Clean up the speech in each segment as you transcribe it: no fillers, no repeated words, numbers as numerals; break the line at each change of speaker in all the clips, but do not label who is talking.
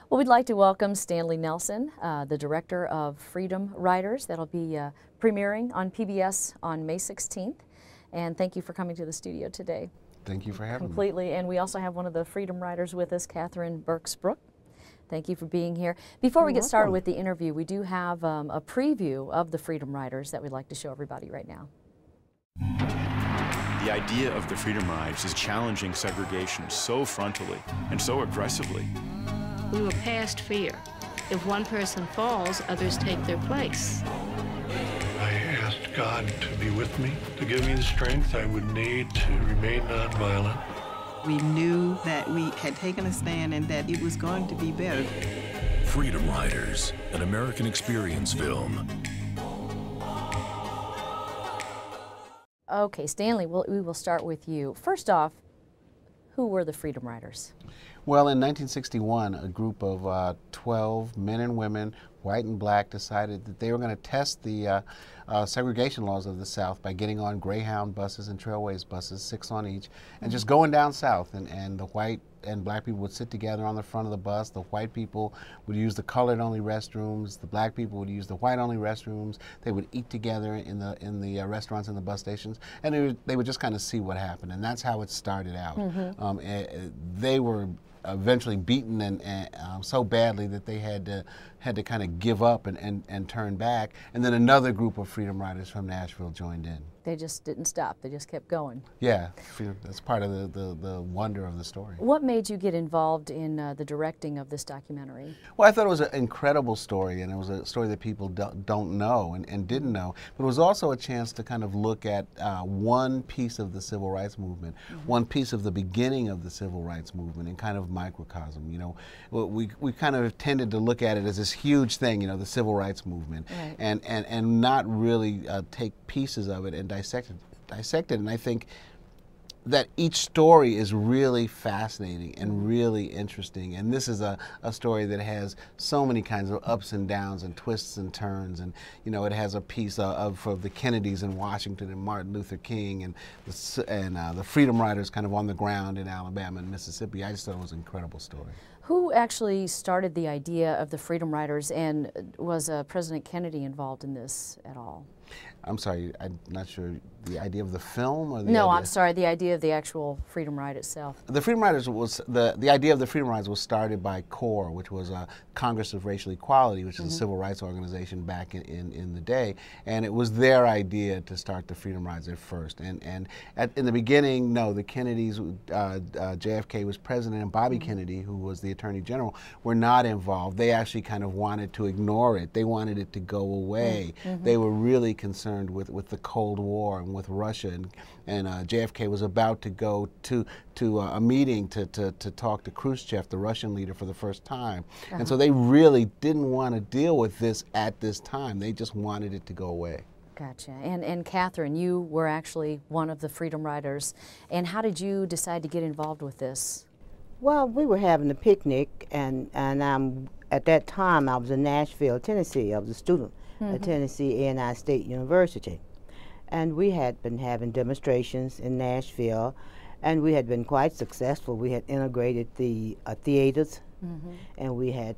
Well, we'd like to welcome Stanley Nelson, the director of Freedom Riders. That'll be premiering on PBS on May 16th. And thank you for coming to the studio today.
Thank you for having me.
Completely. And we also have one of the Freedom Riders with us, Burks-Brooks. Thank you for being here. Before we get started with the interview, we do have a preview of the Freedom Riders that we'd like to show everybody right now.
The idea of the Freedom Rides is challenging segregation so frontally and so aggressively.
We were past fear. If one person falls, others take their place.
I asked God to be with me, to give me the strength I would need to remain nonviolent.
We knew that we had taken a stand and that it was going to be better.
Freedom Riders, an American experience film.
Okay, Stanley, we will start with you. First off, who were the Freedom Riders?
Well, in 1961, a group of 12 men and women, white and black, decided that they were going to test the segregation laws of the South by getting on Greyhound buses and Trailways buses, 6 on each, and just going down south. And the white and black people would sit together on the front of the bus. The white people would use the colored-only restrooms. The black people would use the white-only restrooms. They would eat together in the restaurants and the bus stations, and they would just kind of see what happened. And that's how it started out. They were eventually beaten and so badly that they had to kind of give up and turn back. And then another group of Freedom Riders from Nashville joined in.
They just didn't stop. They just kept going.
Yeah, that's part of the wonder of the story.
What made you get involved in the directing of this documentary?
Well, I thought it was an incredible story, and it was a story that people don't know and didn't know. But it was also a chance to kind of look at one piece of the civil rights movement, one piece of the beginning of the civil rights movement, in kind of microcosm. You know, we kind of tended to look at it as this huge thing, you know, the civil rights movement,
right,
and not really take pieces of it and dissect it. And I think that each story is really fascinating and really interesting. And this is a story that has so many kinds of ups and downs and twists and turns. And, you know, it has a piece of the Kennedys in Washington and Martin Luther King and the Freedom Riders kind of on the ground in Alabama and Mississippi. I just thought it was an incredible story.
Who actually started the idea of the Freedom Riders, and was President Kennedy involved in this at all?
I'm sorry, I'm not sure. The idea of the film, or the
No,
idea?
I'm sorry, the idea of the actual Freedom Ride itself.
The Freedom Riders was, the idea of the Freedom Riders was started by CORE, which was a Congress of Racial Equality, which is a civil rights organization back in the day. And it was their idea to start the Freedom Rides at first. And in the beginning, no, the Kennedys, JFK was president, and Bobby Kennedy, who was the Attorney General, were not involved. They actually kind of wanted to ignore it. They wanted it to go away. They were really concerned with the Cold War and with Russia, and JFK was about to go to a meeting to talk to Khrushchev, the Russian leader, for the first time. And so they really didn't want to deal with this at this time. They just wanted it to go away.
Gotcha. And Catherine, you were actually one of the Freedom Riders. And how did you decide to get involved with this?
Well, we were having a picnic, and at that time I was in Nashville, Tennessee. I was a student at Tennessee A&I State University. And we had been having demonstrations in Nashville, and we had been quite successful. We had integrated the theaters, and we had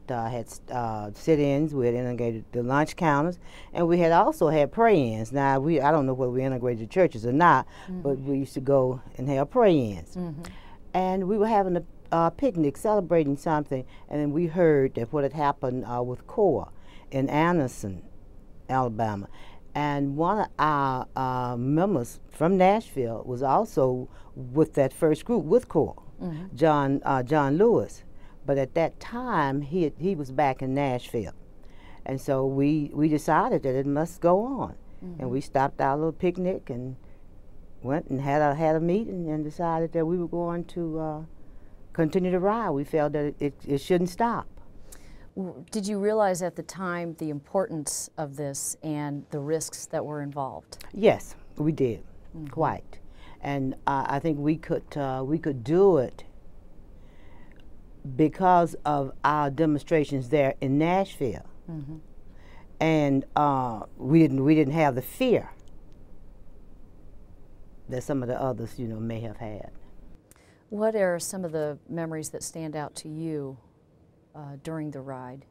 sit-ins. We had integrated the lunch counters, and we had also had pray-ins. Now, I don't know whether we integrated the churches or not, but we used to go and have pray-ins. And we were having a picnic, celebrating something, and then we heard that what had happened with CORE in Anderson, Alabama. And one of our members from Nashville was also with that first group with CORE, John Lewis. But at that time, he was back in Nashville. And so we decided that it must go on. And we stopped our little picnic and went and had a meeting and decided that we were going to continue to ride. We felt that it shouldn't stop.
Did you realize at the time the importance of this and the risks that were involved?
Yes, we did, quite. And I think we could do it because of our demonstrations there in Nashville, and we didn't have the fear that some of the others, may have had.
What are some of the memories that stand out to you during the ride?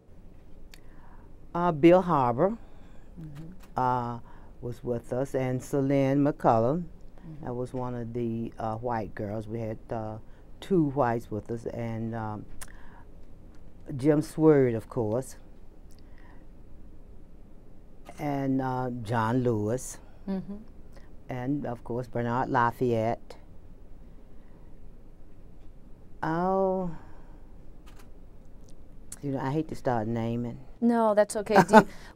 Bill Harbor was with us, and Celine McCullum. That was one of the white girls. We had 2 whites with us, and Jim Swerd, of course, and John Lewis, and of course Bernard Lafayette. Oh, you know, I hate to start naming.
No, that's okay.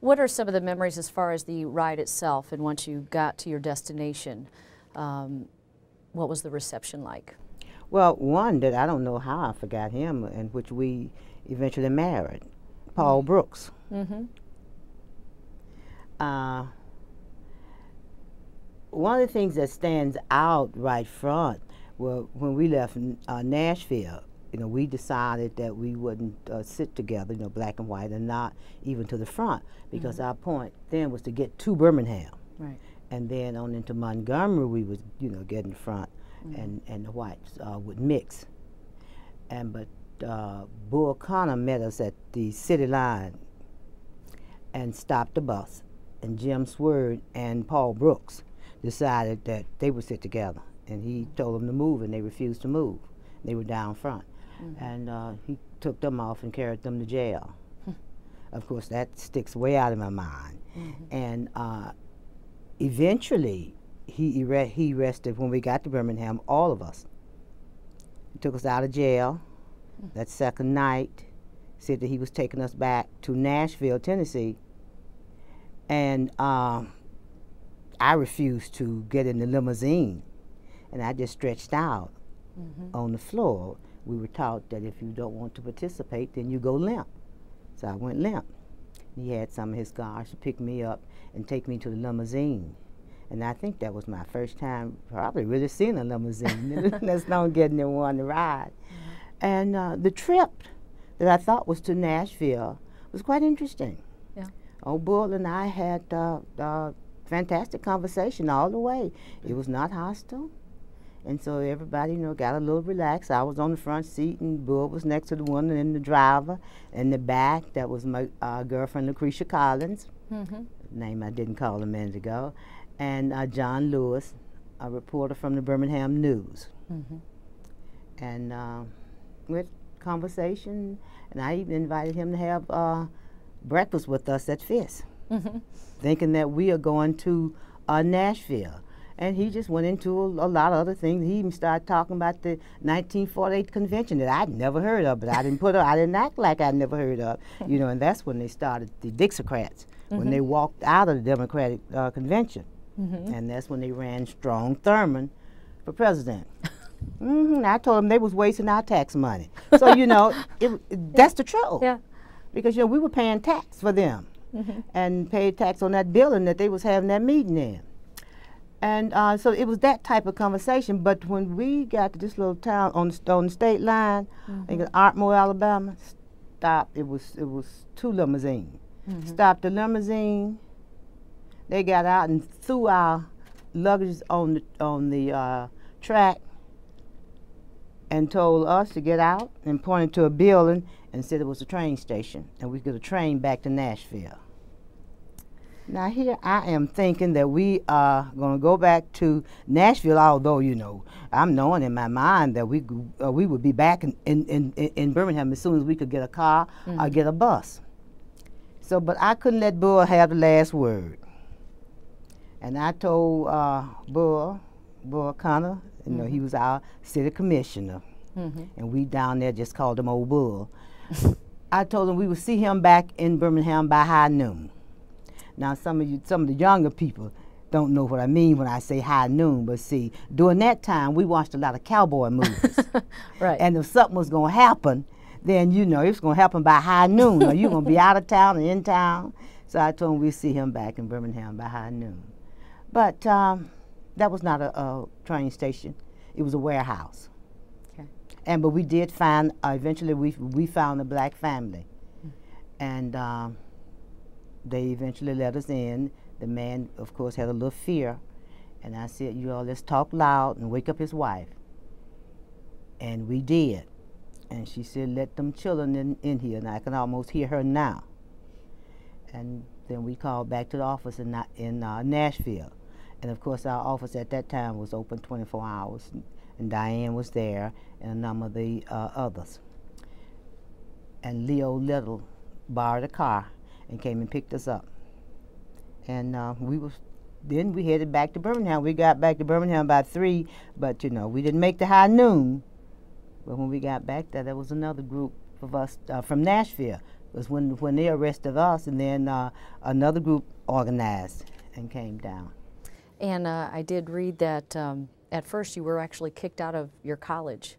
What are some of the memories as far as the ride itself, and once you got to your destination, what was the reception like?
Well, one that I don't know how I forgot him, and which we eventually married, Paul Brooks. One of the things that stands out right front, well, when we left Nashville, you know, we decided that we wouldn't sit together, you know, black and white, and not even to the front, because our point then was to get to Birmingham.
Right.
And then on into Montgomery, we would, you know, get in front, and the whites would mix. But Bull Connor met us at the city line and stopped the bus, and Jim Swerd and Paul Brooks decided that they would sit together, and he told them to move, and they refused to move. They were down front, and he took them off and carried them to jail. Of course, that sticks way out of my mind. And eventually, he arrested, when we got to Birmingham, all of us. He took us out of jail that second night, said that he was taking us back to Nashville, Tennessee, and I refused to get in the limousine, and I just stretched out on the floor. We were taught that if you don't want to participate, then you go limp. So I went limp. He had some of his guards to pick me up and take me to the limousine. And I think that was my first time probably really seeing a limousine. That's not getting in one to ride. And the trip that I thought was to Nashville was quite interesting.
Yeah.
Old Bull and I had fantastic conversation all the way. It was not hostile. And so everybody, you know, got a little relaxed. I was on the front seat, and Bull was next to the one in the driver. In the back, that was my girlfriend, Lucretia Collins, name I didn't call a minute ago, and John Lewis, a reporter from the Birmingham News. And we had conversation, and I even invited him to have breakfast with us at Fisk, thinking that we are going to Nashville. And he just went into a lot of other things. He even started talking about the 1948 convention that I'd never heard of, but I didn't act like I'd never heard of, you know. And that's when they started the Dixiecrats, when they walked out of the Democratic convention, and that's when they ran Strong Thurmond for president. I told them they was wasting our tax money. So you know, that's the truth. Yeah. Because you know we were paying tax for them, and paid tax on that building that they was having that meeting in. And so it was that type of conversation. But when we got to this little town on the state line, I think in Ardmore, Alabama, stopped. It was 2 limousines. Stopped the limousine. They got out and threw our luggage on the track, and told us to get out, and pointed to a building and said it was a train station, and we could get a train back to Nashville. Now here I am thinking that we are going to go back to Nashville, although, you know, I'm knowing in my mind that we would be back in Birmingham as soon as we could get a car or get a bus. So, but I couldn't let Bull have the last word. And I told Bull Connor, you know, he was our city commissioner, and we down there just called him Old Bull. I told him we would see him back in Birmingham by high noon. Now, some of the younger people don't know what I mean when I say high noon, but see, during that time, we watched a lot of cowboy movies. Right. And if something was going to happen, then, you know, it was going to happen by high noon, or you're going to be out of town or in town. So I told him we'd see him back in Birmingham by high noon. But that was not a train station. It was a warehouse. Okay. But we did find, eventually we found a black family. And they eventually let us in. The man, of course, had a little fear. And I said, you all, let's talk loud and wake up his wife. And we did. And she said, let them children in here, and I can almost hear her now. And then we called back to the office in Nashville. And of course, our office at that time was open 24 hours. And Diane was there, and a number of the others. And Leo Little borrowed a car and came and picked us up. And then we headed back to Birmingham. We got back to Birmingham by 3, but you know, we didn't make the high noon. But when we got back there was another group of us from Nashville. It was when they arrested us, and then another group organized and came down.
And I did read that at first you were actually kicked out of your college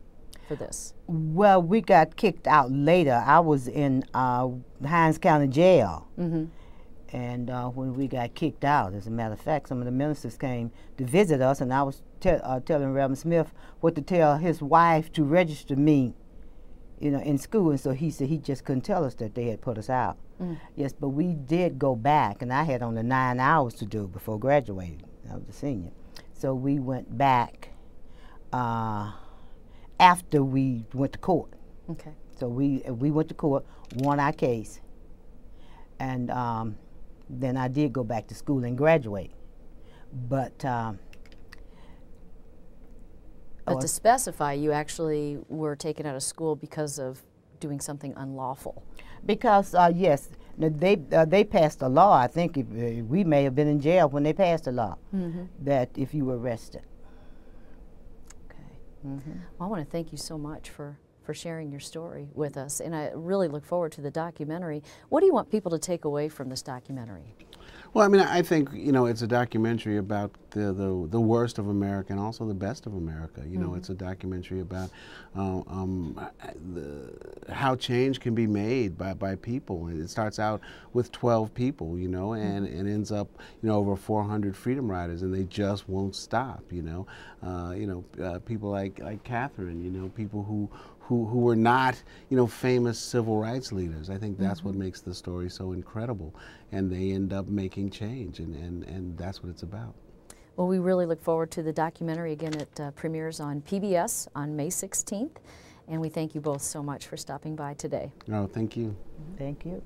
for this.
Well, we got kicked out later. I was in Hinds County Jail. Mm-hmm. And when we got kicked out, as a matter of fact, some of the ministers came to visit us, and I was telling Reverend Smith what to tell his wife to register me, you know, in school. And so he said he just couldn't tell us that they had put us out. Mm. Yes, but we did go back, and I had only 9 hours to do before graduating. I was a senior. So we went back after we went to court.
Okay.
So we went to court, won our case, and then I did go back to school and graduate. But
to specify, you actually were taken out of school because of doing something unlawful.
Because yes, they passed a law. I think we may have been in jail when they passed the law, mm-hmm. that if you were arrested.
Okay. Mm-hmm. Well, I want to thank you so much for sharing your story with us, and I really look forward to the documentary. What do you want people to take away from this documentary?
Well, I mean, I think, you know, it's a documentary about the worst of America and also the best of America. You know, it's a documentary about how change can be made by people. It starts out with 12 people, you know, and it ends up, you know, over 400 Freedom Riders, and they just won't stop, you know. People like Catherine, you know, people who were not, you know, famous civil rights leaders. I think that's what makes the story so incredible, and they end up making change, and that's what it's about.
Well, we really look forward to the documentary. Again, it premieres on PBS on May 16th, and we thank you both so much for stopping by today.
No, thank you.
Thank you.